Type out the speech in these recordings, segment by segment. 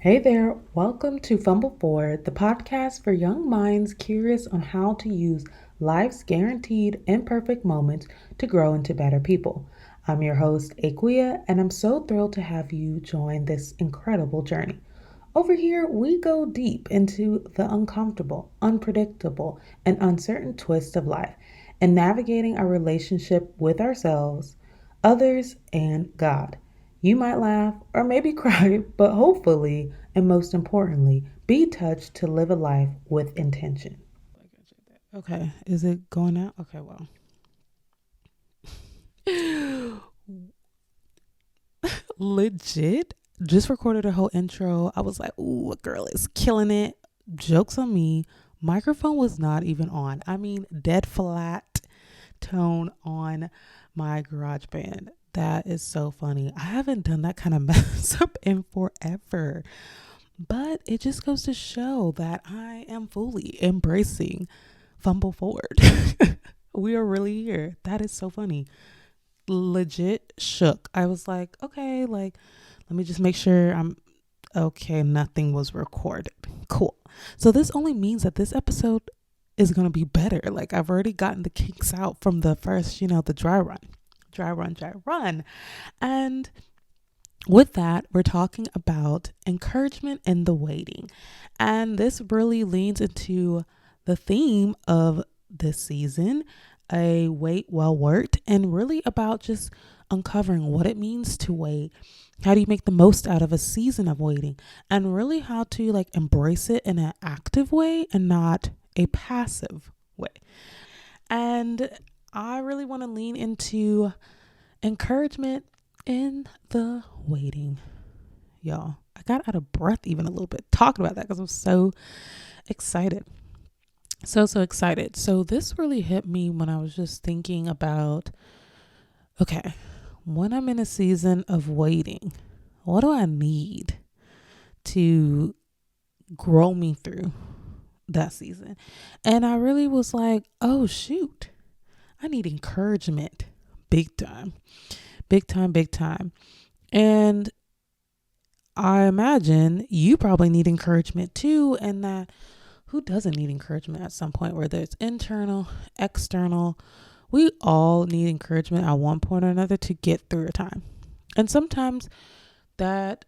Hey there, welcome to Fumble Forward, the podcast for young minds curious on how to use life's guaranteed imperfect moments to grow into better people. I'm your host, Aquia, and I'm so thrilled to have you join this incredible journey. Over here, we go deep into the uncomfortable, unpredictable, and uncertain twists of life and navigating our relationship with ourselves, others, and God. You might laugh or maybe cry, but hopefully, and most importantly, be touched to live a life with intention. Okay, is it going out? Okay, well. Legit, just recorded a whole intro. I was like, ooh, a girl is killing it. Joke's on me. Microphone was not even on. I mean, dead flat tone on my garage band. That is so funny. I haven't done that kind of mess up in forever. But it just goes to show that I am fully embracing Fumble Forward. We are really here. That is so funny. Legit shook. I was like, okay, like, let me just make sure I'm okay. Nothing was recorded. Cool. So this only means that this episode is going to be better. Like, I've already gotten the kinks out from the first, the dry run. And with that, we're talking about encouragement in the waiting. And this really leans into the theme of this season, a wait well worked, and really about just uncovering what it means to wait. How do you make the most out of a season of waiting? And really how to embrace it in an active way and not a passive way. And I really want to lean into encouragement in the waiting. Y'all, I got out of breath even a little bit talking about that because I'm so excited. So excited. So this really hit me when I was just thinking about, okay, when I'm in a season of waiting, what do I need to grow me through that season? And I really was like, oh shoot, I need encouragement. Big time. And I imagine you probably need encouragement too. And that who doesn't need encouragement at some point, whether it's internal, external, we all need encouragement at one point or another to get through a time. And sometimes that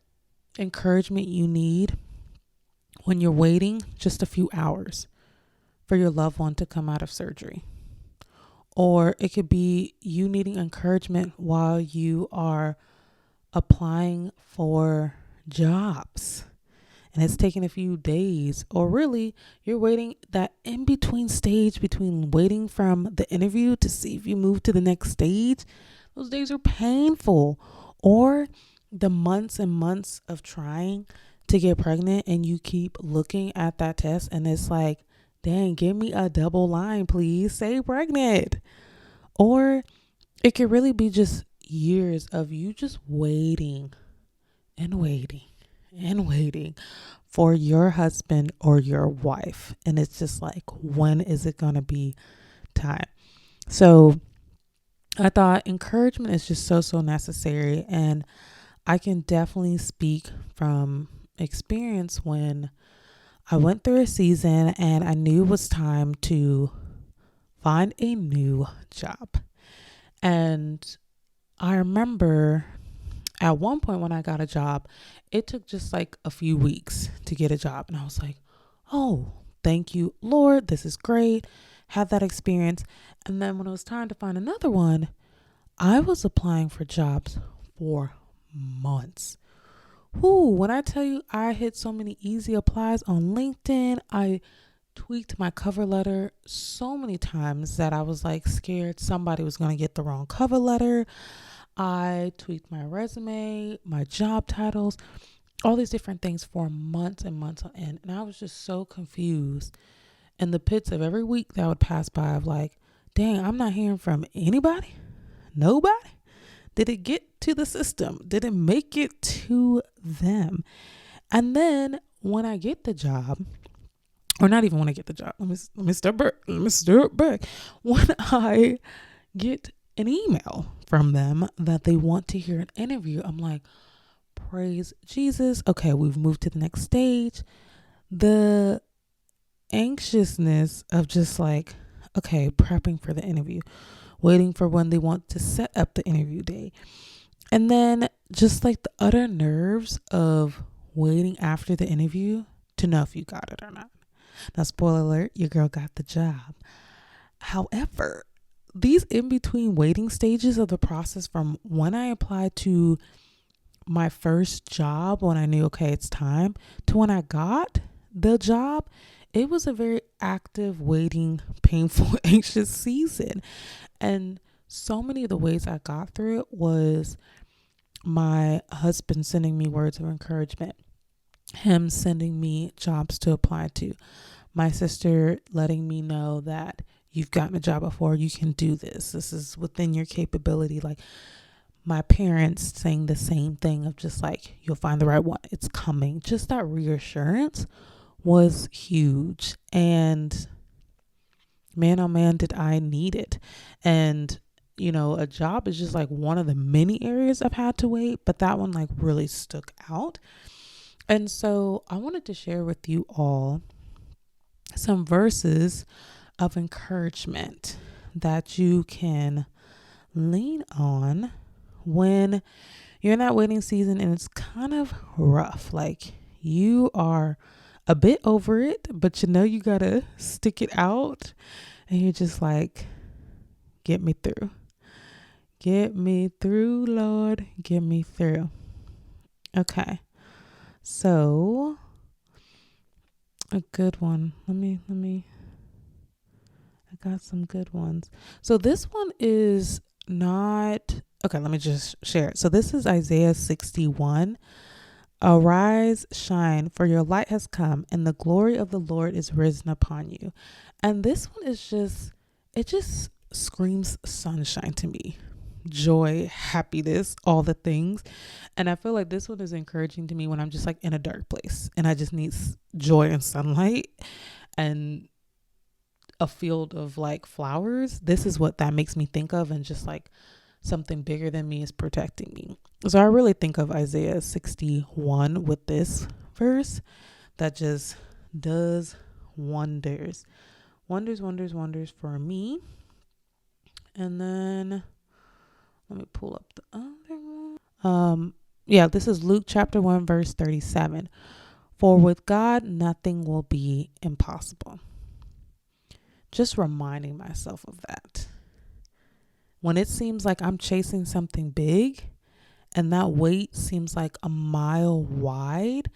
encouragement you need when you're waiting just a few hours for your loved one to come out of surgery. Or it could be you needing encouragement while you are applying for jobs and it's taking a few days, or really you're waiting that in between stage between waiting from the interview to see if you move to the next stage. Those days are painful. Or the months and months of trying to get pregnant and you keep looking at that test and it's like, dang, give me a double line, please say pregnant. Or it could really be just years of you just waiting and waiting and waiting for your husband or your wife. And it's just like, when is it going to be time? So I thought encouragement is just so necessary. And I can definitely speak from experience when I went through a season and I knew it was time to find a new job. And I remember at one point when I got a job, it took just like a few weeks to get a job. And I was like, oh, thank you, Lord. This is great. Had that experience. And then when it was time to find another one, I was applying for jobs for months. When I tell you I hit so many easy applies on LinkedIn, I tweaked my cover letter so many times that I was like scared somebody was going to get the wrong cover letter. I tweaked my resume, my job titles, all these different things for months and months on end. And I was just so confused. In the pits of every week that would pass by of like, dang, I'm not hearing from anybody. Nobody. Did it get to the system? Did it make it to them? And then when I get the job, or not even when I get the job, let me step back. When I get an email from them that they want to hear an interview, I'm like, Praise Jesus. Okay, we've moved to the next stage. The anxiousness of just like, okay, prepping for the interview, waiting for when they want to set up the interview day. And then just like the utter nerves of waiting after the interview to know if you got it or not. Now, spoiler alert, your girl got the job. However, these in between waiting stages of the process from when I applied to my first job, when I knew, okay, it's time, to when I got the job, it was a very active, waiting, painful, anxious season. And so many of the ways I got through it was my husband sending me words of encouragement, him sending me jobs to apply to, my sister letting me know that you've gotten a job before, you can do this. This is within your capability. Like my parents saying the same thing of just like, you'll find the right one. It's coming. Just that reassurance was huge. And man, oh man, did I need it. And, you know, a job is just like one of the many areas I've had to wait, but that one like really stuck out. And so I wanted to share with you all some verses of encouragement that you can lean on when you're in that waiting season and it's kind of rough. Like you are a bit over it, but you know you gotta stick it out, and you're just like, get me through. Get me through, Lord. Get me through. Okay. So a good one. Let me I got some good ones. So this one is not okay, let me just share it. So this is Isaiah 61. Arise, shine, for your light has come, and the glory of the Lord is risen upon you. And this one is just, it just screams sunshine to me. Joy, happiness, all the things. And I feel like this one is encouraging to me when I'm just like in a dark place and I just need joy and sunlight and a field of like flowers. This is what that makes me think of, and just like something bigger than me is protecting me. So I really think of Isaiah 61 with this verse that just does wonders. Wonders for me. And then let me pull up the other one. This is Luke chapter 1, verse 37. For with God, nothing will be impossible. Just reminding myself of that. When it seems like I'm chasing something big and that wait seems like a mile wide,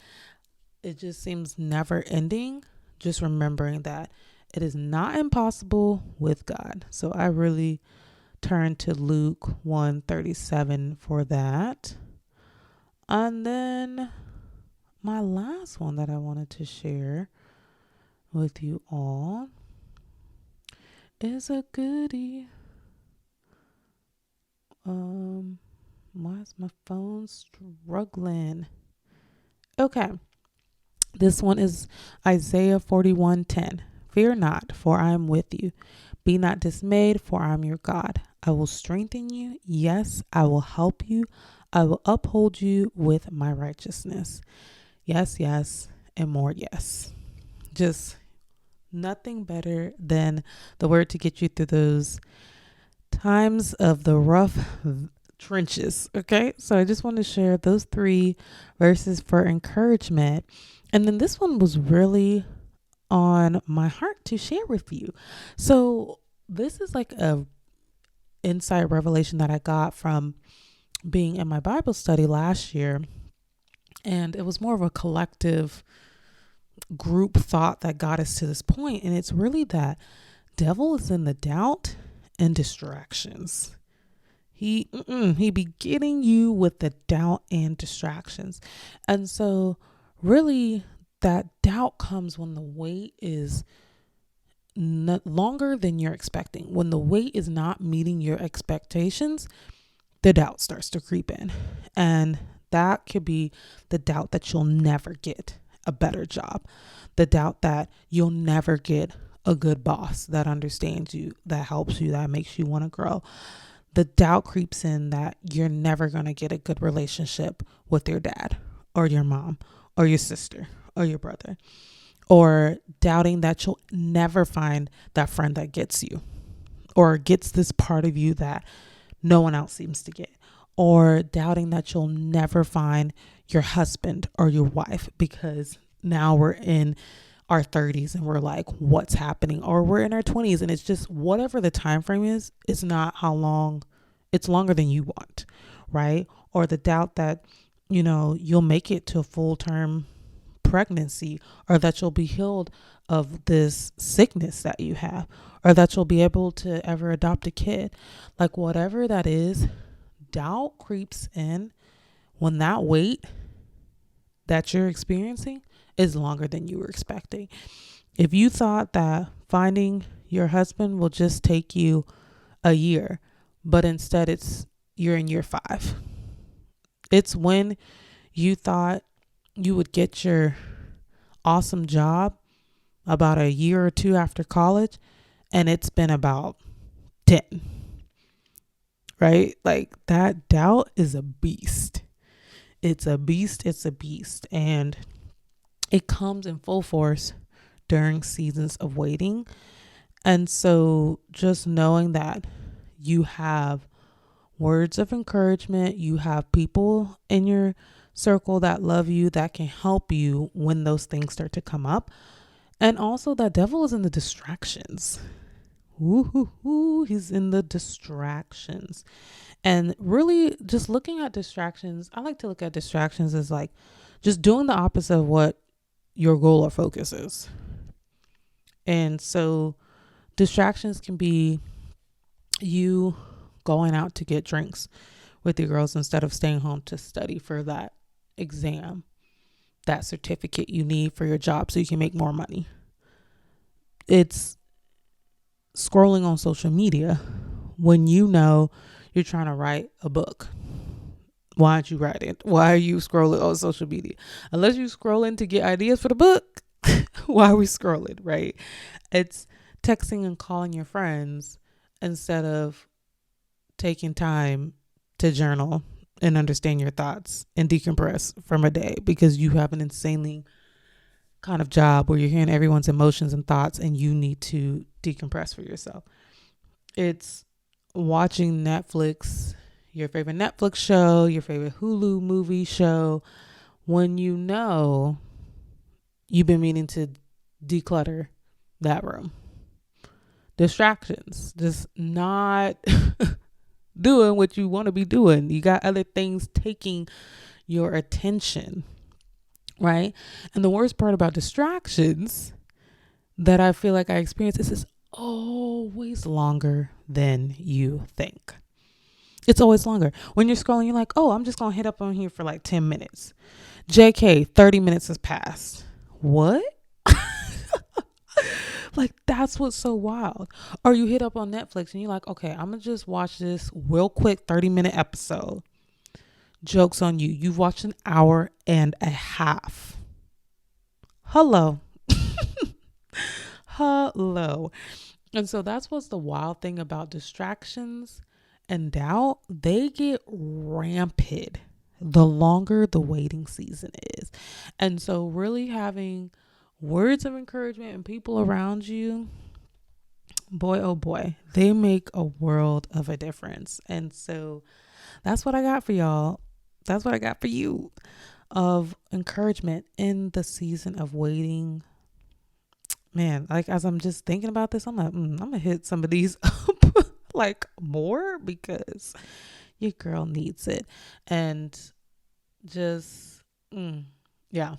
it just seems never ending. Just remembering that it is not impossible with God. So I really turn to Luke 1:37 for that. And then my last one that I wanted to share with you all is a goodie. Why is my phone struggling? Okay. This one is Isaiah 41:10. Fear not, for I am with you. Be not dismayed, for I am your God. I will strengthen you. Yes, I will help you. I will uphold you with my righteousness. Yes, yes, and more yes. Just nothing better than the word to get you through those times of the rough trenches. Okay, so I just want to share those 3 verses for encouragement. And then this one was really on my heart to share with you. So this is like a insight revelation that I got from being in my Bible study last year. And it was more of a collective group thought that got us to this point. And it's really that devil is in the doubt and distractions. He be getting you with the doubt and distractions. And so really that doubt comes when the wait is not longer than you're expecting. When the wait is not meeting your expectations, the doubt starts to creep in. And that could be the doubt that you'll never get a better job. The doubt that you'll never get a good boss that understands you, that helps you, that makes you want to grow. the doubt creeps in that you're never going to get a good relationship with your dad or your mom or your sister or your brother, or doubting that you'll never find that friend that gets you or gets this part of you that no one else seems to get, or doubting that you'll never find your husband or your wife because now we're in our 30s and we're like, what's happening? Or we're in our 20s and it's just whatever the time frame is, it's not how long, it's longer than you want, right? Or the doubt that, you'll make it to a full term pregnancy, or that you'll be healed of this sickness that you have, or that you'll be able to ever adopt a kid. Like whatever that is, doubt creeps in when that wait that you're experiencing is longer than you were expecting. If you thought that finding your husband will just take you a year, but instead you're in year 5. It's when you thought you would get your awesome job about a year or 2 after college, and it's been about 10, right? Like that doubt is a beast. It's a beast. It's a beast. And it comes in full force during seasons of waiting. And so just knowing that you have words of encouragement, you have people in your circle that love you, that can help you when those things start to come up. And also that devil is in the distractions. Ooh, he's in the distractions. And really just looking at distractions, I like to look at distractions as like just doing the opposite of what your goal or focus is. And so distractions can be you going out to get drinks with your girls instead of staying home to study for that exam, that certificate you need for your job so you can make more money. It's scrolling on social media when you're trying to write a book. Why aren't you writing? Why are you scrolling on social media? Unless you scrolling to get ideas for the book, why are we scrolling, right? It's texting and calling your friends instead of taking time to journal and understand your thoughts and decompress from a day, because you have an insanely kind of job where you're hearing everyone's emotions and thoughts and you need to decompress for yourself. It's watching Netflix, your favorite Netflix show, your favorite Hulu movie show, when you've been meaning to declutter that room. Distractions, just not doing what you want to be doing. You got other things taking your attention, right? And the worst part about distractions that I feel like I experience is it's always longer than you think. It's always longer. When you're scrolling, you're like, oh, I'm just going to hit up on here for like 10 minutes. JK, 30 minutes has passed. What? Like, that's what's so wild. Or you hit up on Netflix and you're like, okay, I'm going to just watch this real quick 30-minute episode. Joke's on you. You've watched an hour and a half. Hello. Hello. And so that's what's the wild thing about distractions and doubt. They get rampant the longer the waiting season is. And so really having words of encouragement and people around you, boy, oh boy, they make a world of a difference. And so that's what I got for y'all. That's what I got for you of encouragement in the season of waiting. Man, like as I'm just thinking about this, I'm like, I'm going to hit some of these up like more because your girl needs it. And just, yeah.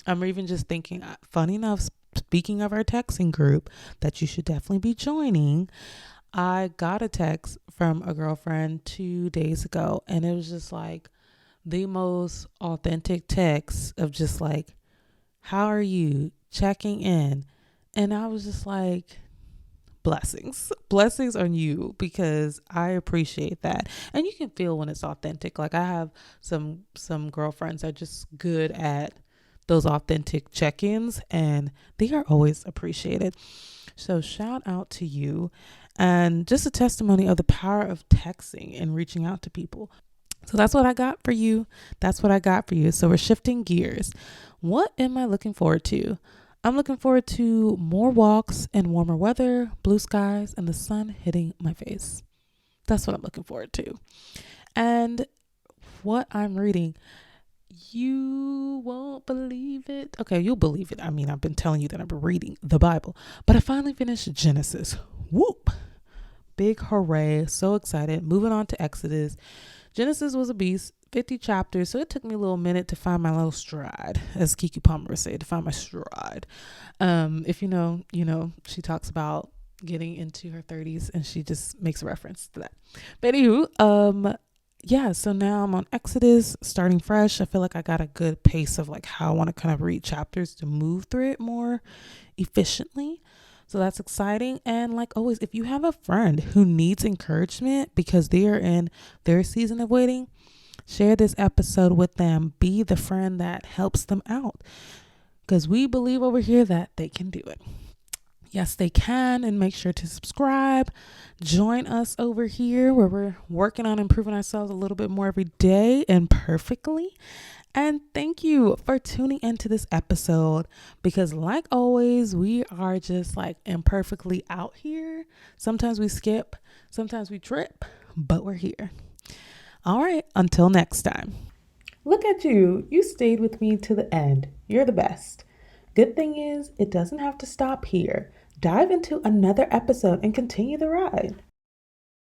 I'm even just thinking, funny enough, speaking of our texting group that you should definitely be joining, I got a text from a girlfriend 2 days ago, and it was just like the most authentic text of just like, how are you? Checking in. And I was just like, blessings on you, because I appreciate that. And you can feel when it's authentic. Like I have some girlfriends that are just good at those authentic check-ins, and they are always appreciated. So shout out to you. and just a testimony of the power of texting and reaching out to people. So that's what I got for you. That's what I got for you. So we're shifting gears. What am I looking forward to? I'm looking forward to more walks in warmer weather, blue skies, and the sun hitting my face. That's what I'm looking forward to. And what I'm reading, you won't believe it. Okay, you'll believe it. I mean, I've been telling you that I've been reading the Bible, but I finally finished Genesis. Whoop! Big hooray. So excited. Moving on to Exodus. Genesis was a beast, 50 chapters, so it took me a little minute to find my little stride, as Kiki Palmer would say, to find my stride. If you know, she talks about getting into her 30s and she just makes a reference to that. But anywho, yeah, so now I'm on Exodus, starting fresh. I feel like I got a good pace of like how I want to kind of read chapters to move through it more efficiently. So that's exciting. And like always, if you have a friend who needs encouragement because they are in their season of waiting, share this episode with them. Be the friend that helps them out, because we believe over here that they can do it. Yes, they can. And make sure to subscribe. Join us over here where we're working on improving ourselves a little bit more every day and perfectly. And thank you for tuning into this episode, because like always, we are just like imperfectly out here. Sometimes we skip, sometimes we trip, but we're here. All right, until next time. Look at you. You stayed with me to the end. You're the best. Good thing is, it doesn't have to stop here. Dive into another episode and continue the ride.